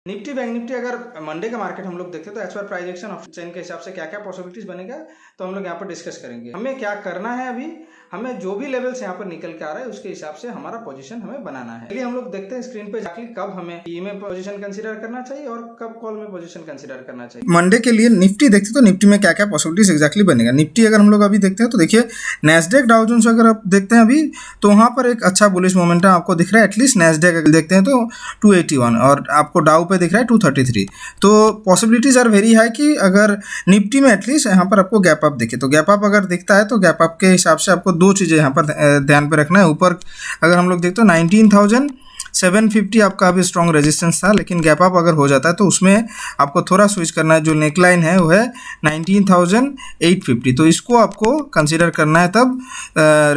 Nifty bank Nifty अगर Monday का market हम लोग देखते तो as per price action option chain के हिसाब से क्या क्या पॉसिबिलिटीज बनेगा तो हम लोग यहाँ पर डिस्कस करेंगे। हमें क्या करना है, अभी हमें जो भी लेवल्स यहाँ पर निकल के आ रहा है उसके हिसाब से हमारा पोजीशन हमें बनाना है। चलिए हम लोग देखते हैं स्क्रीन पे जाके कब हमें पी में पोजीशन कंसीडर करना चाहिए और कब कॉल में पोजीशन कंसीडर करना चाहिए। मंडे के लिए निफ्टी देखते तो निफ्टी में क्या क्या पॉसिबिलिटीज एक्जैक्टली बनेगा। निफ्टी अगर हम लोग अभी देखते हैं तो देखिए नैस्डैक डाउ जोन्स अगर आप देखते हैं अभी तो वहाँ पर एक अच्छा बुलिश मोमेंटम आपको दिख रहा है। एटलीस्ट नैस्डैक अगर देखते हैं तो 281 और आपको डाउ पे दिख रहा है 233। तो पॉसिबिलिटीज आर वेरी हाई कि अगर निफ्टी में एटलीस्ट यहाँ पर आपको गैप अप दिखे तो गैप अप अगर दिखता है तो गैप अप के हिसाब से आपको दो चीज़ें यहाँ पर ध्यान पे रखना है। ऊपर अगर हम लोग देखते हो 19,750 आपका अभी स्ट्रॉन्ग रेजिस्टेंस था, लेकिन गैप अप अगर हो जाता है तो उसमें आपको थोड़ा स्विच करना है। जो नेकलाइन है वो है 19,850, तो इसको आपको कंसीडर करना है तब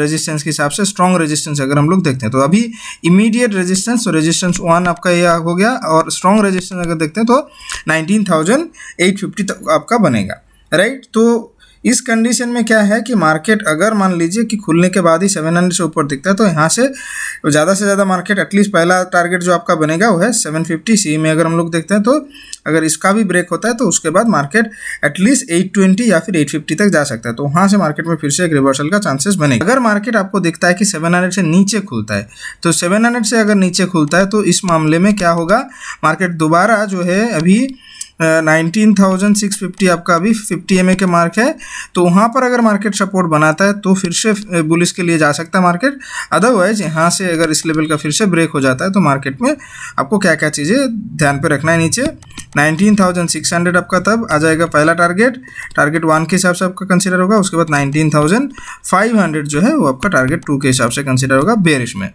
रेजिस्टेंस के हिसाब से। स्ट्रॉन्ग रेजिस्टेंस अगर हम लोग देखते हैं तो अभी इमीडिएट रेजिस्टेंस तो रेजिस्टेंस 1 आपका ये हो गया, और स्ट्रॉन्ग रेजिस्टेंस अगर देखते हैं तो 19,850 तक आपका बनेगा, राइट। तो इस कंडीशन में क्या है कि मार्केट अगर मान लीजिए कि खुलने के बाद ही 700 से ऊपर दिखता है तो यहाँ से ज़्यादा मार्केट एटलीस्ट पहला टारगेट जो आपका बनेगा वो है 750। सी में अगर हम लोग देखते हैं तो अगर इसका भी ब्रेक होता है तो उसके बाद मार्केट एटलीस्ट 820 या फिर 850 तक जा सकता है। तो वहाँ से मार्केट में फिर से एक रिवर्सल का चांसेस बनेगा। अगर मार्केट आपको दिखता है कि 700 से नीचे खुलता है तो 700 से अगर नीचे खुलता है तो इस मामले में क्या होगा, मार्केट दोबारा जो है अभी 19,650 आपका अभी 50 EMA के मार्क है, तो वहाँ पर अगर मार्केट सपोर्ट बनाता है तो फिर से बुलिश के लिए जा सकता है मार्केट। अदरवाइज यहाँ से अगर इस लेवल का फिर से ब्रेक हो जाता है तो मार्केट में आपको क्या क्या चीज़ें ध्यान पे रखना है। नीचे 19,600 आपका तब आ जाएगा पहला टारगेट 1 के हिसाब से आपका कंसिडर होगा। उसके बाद 19,500 जो है वो आपका टारगेट 2 के हिसाब से कंसिडर होगा बेरिश में।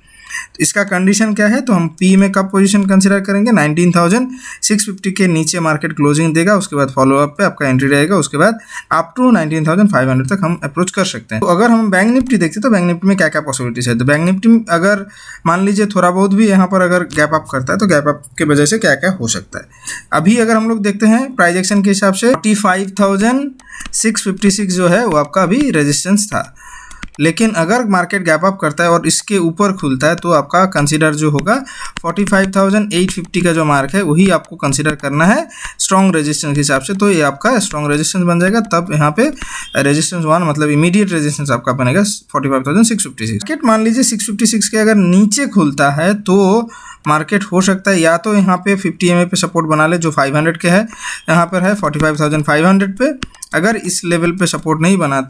इसका कंडीशन क्या है, तो हम पी में कब पोजीशन कंसीडर करेंगे, 19,650 के नीचे मार्केट क्लोजिंग देगा, उसके बाद फॉलोअप पे आपका एंट्री रहेगा, उसके बाद अप टू 19,500 तक हम अप्रोच कर सकते हैं। तो अगर हम बैंक निफ्टी देखते हैं तो बैंक निफ्टी में क्या क्या पॉसिबिलिटीज है। तो बैंक निफ्टी में अगर मान लीजिए थोड़ा बहुत भी यहाँ पर अगर गैप अप करता है तो गैप अप के वजह से क्या क्या हो सकता है। अभी अगर हम लोग देखते हैं प्राइस एक्शन के हिसाब से 45,656 जो है वो आपका अभी रेजिस्टेंस था, लेकिन अगर मार्केट गैप अप करता है और इसके ऊपर खुलता है तो आपका कंसीडर जो होगा 45,850 का जो मार्क है वही आपको कंसीडर करना है स्ट्रॉन्ग रेजिस्टेंस के हिसाब से। तो ये आपका स्ट्रॉन्ग रेजिस्टेंस बन जाएगा। तब यहाँ पे रेजिस्टेंस 1 मतलब इमीडिएट रेजिस्टेंस आपका बनेगा 45,656। मार्केट मान लीजिए 656 के अगर नीचे खुलता है तो मार्केट हो सकता है या तो यहाँ पे 50 EMA पे सपोर्ट बना ले जो 500 के है, यहाँ पर है 45,500 पे। अगर इस लेवल पे सपोर्ट नहीं बना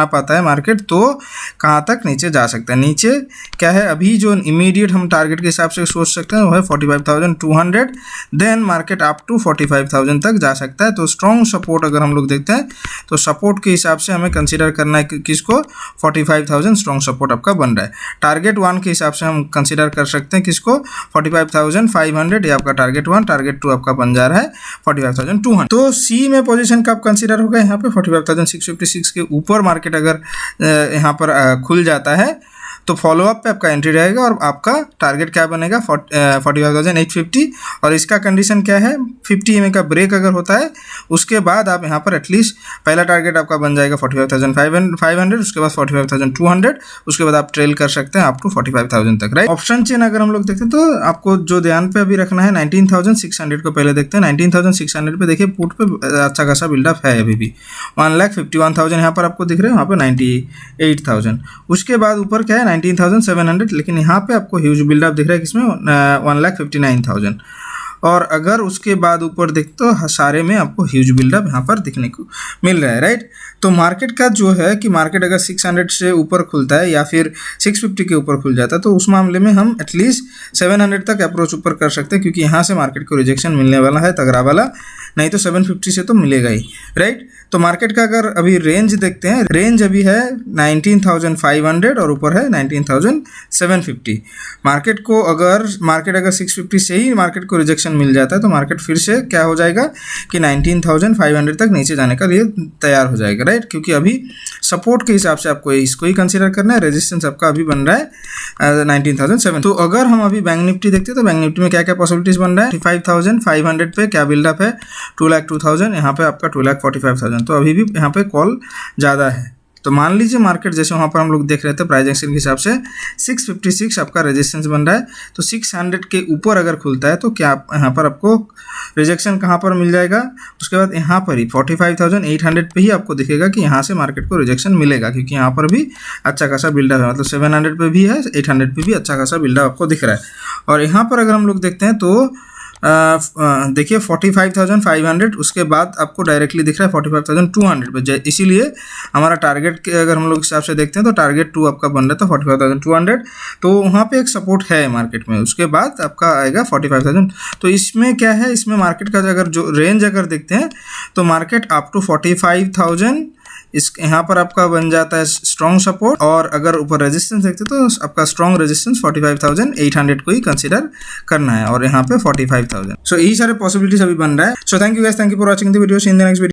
पाता है मार्केट तो कहाँ तक नीचे जा सकता है। नीचे क्या है, अभी जो इमीडिएट हम टारगेट के हिसाब से सोच सकते हैं वो है 45,200, देन मार्केट अप टू 45,000 तक जा सकता है। तो स्ट्रॉन्ग सपोर्ट अगर हम लोग देखते हैं तो सपोर्ट के हिसाब से हमें कंसीडर करना है किसको, 45,000 स्ट्रॉन्ग सपोर्ट आपका बन रहा है। टारगेट 1 के हिसाब से हम कंसीडर कर सकते हैं किसको, 45,500 ये आपका टारगेट 1, टारगेट 2 आपका बन जा रहा है 45,200। तो सी में पोजीशन कब कंसीडर होगा, यहाँ पे 45,656 के ऊपर मार्केट अगर यहाँ पर खुल जाता है तो फॉलोअप पे आपका एंट्री रहेगा और आपका टारगेट क्या बनेगा 45,850। और इसका कंडीशन क्या है, 50 EMA का ब्रेक अगर होता है उसके बाद आप यहाँ पर एटलीस्ट पहला टारगेट आपका बन जाएगा 45,500, उसके बाद 45,200, उसके बाद आप ट्रेल कर सकते हैं अप टू 45,000 तक, राइट। ऑप्शन चेन अगर हम लोग देखते हैं तो आपको जो ध्यान पे अभी रखना है 19,600 को पहले देखते हैं। 19,600 पे देखिए पुट पे अच्छा खासा बिल्डअप है अभी भी, 1,51,000 यहाँ पर आपको दिख रहे हैं, वहाँ पर 98,000। उसके बाद ऊपर क्या है 19,700, लेकिन यहाँ पे आपको ह्यूज बिल्डअप दिख रहा है किसमें 1,59,000। और अगर उसके बाद ऊपर देखते तो सारे में आपको ह्यूज बिल्डअप यहाँ पर दिखने को मिल रहा है, राइट। तो मार्केट का जो है कि मार्केट अगर 600 से ऊपर खुलता है या फिर 650 के ऊपर खुल जाता है तो उस मामले में हम एटलीस्ट 700 तक अप्रोच ऊपर कर सकते हैं, क्योंकि यहाँ से मार्केट को रिजेक्शन मिलने वाला है तगड़ा वाला, नहीं तो 750 से तो मिलेगा ही, राइट। तो मार्केट का अगर अभी रेंज देखते हैं, रेंज अभी है 19,500 और ऊपर है 19,750। मार्केट अगर 650 से ही मार्केट को रिजेक्शन मिल जाता है तो मार्केट फिर से क्या हो जाएगा कि 19,500 तक नीचे जाने का लिए तैयार हो जाएगा, राइट। क्योंकि अभी सपोर्ट के हिसाब से आपको इसको ही कंसीडर करना है। रेजिस्टेंस आपका अभी बन रहा है 19,700। तो अगर हम अभी बैंक निफ्टी देखते हैं तो बैंक निफ्टी में क्या क्या पॉसिबिलिटीज बन रहा है, 55,500 पे क्या बिल्डअप है 2,02,000, यहाँ पे आपका 2,45,000। तो अभी भी यहाँ पे कॉल ज़्यादा है, तो मान लीजिए मार्केट जैसे वहाँ पर हम लोग देख रहे थे प्राइस एक्शन के हिसाब से 656 आपका रेजिस्टेंस बन रहा है, तो 600 के ऊपर अगर खुलता है तो क्या यहाँ पर आपको रिजेक्शन कहाँ पर मिल जाएगा, उसके बाद यहाँ पर ही 45,800 पे ही आपको दिखेगा कि यहाँ से मार्केट को रिजेक्शन मिलेगा, क्योंकि यहाँ पर भी अच्छा खासा बिल्डअप है, मतलब 700 पे भी है, 800 पे भी अच्छा खासा बिल्डअप आपको दिख रहा है। और यहाँ पर अगर हम लोग देखते हैं तो देखिए 45,500, उसके बाद आपको डायरेक्टली दिख रहा है 45,200 पे, इसीलिए हमारा टारगेट के अगर हम लोग हिसाब से देखते हैं तो टारगेट 2 आपका बन रहा था 45,200, तो वहाँ पे एक सपोर्ट है मार्केट में, उसके बाद आपका आएगा 45,000। तो इसमें क्या है, इसमें मार्केट का अगर जो रेंज अगर देखते हैं तो मार्केट अप टू 45,000 इस यहाँ पर आपका बन जाता है स्ट्रॉन्ग सपोर्ट, और अगर ऊपर रेजिस्टेंस देखते तो आपका स्ट्रॉन्ग रेजिस्टेंस 45,800 को ही कंसीडर करना है, और यहाँ पे 45,000। सो यही सारे पॉसिबिलिटीज अभी बन रहा है। So thank you guys, thank you for watching the video, see in the next video.